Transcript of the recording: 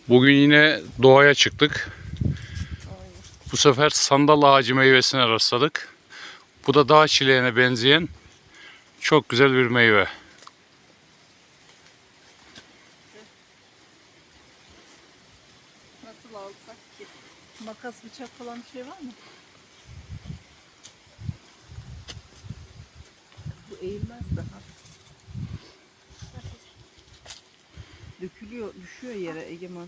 Bugün yine doğaya çıktık. Bu sefer sandal ağacı meyvesine rastladık. Bu da dağ çileğine benzeyen çok güzel bir meyve. Nasıl alsak ki? Makas, bıçak falan bir şey var mı? Bu eğilmez daha. Dökülüyor, düşüyor yere Egemen.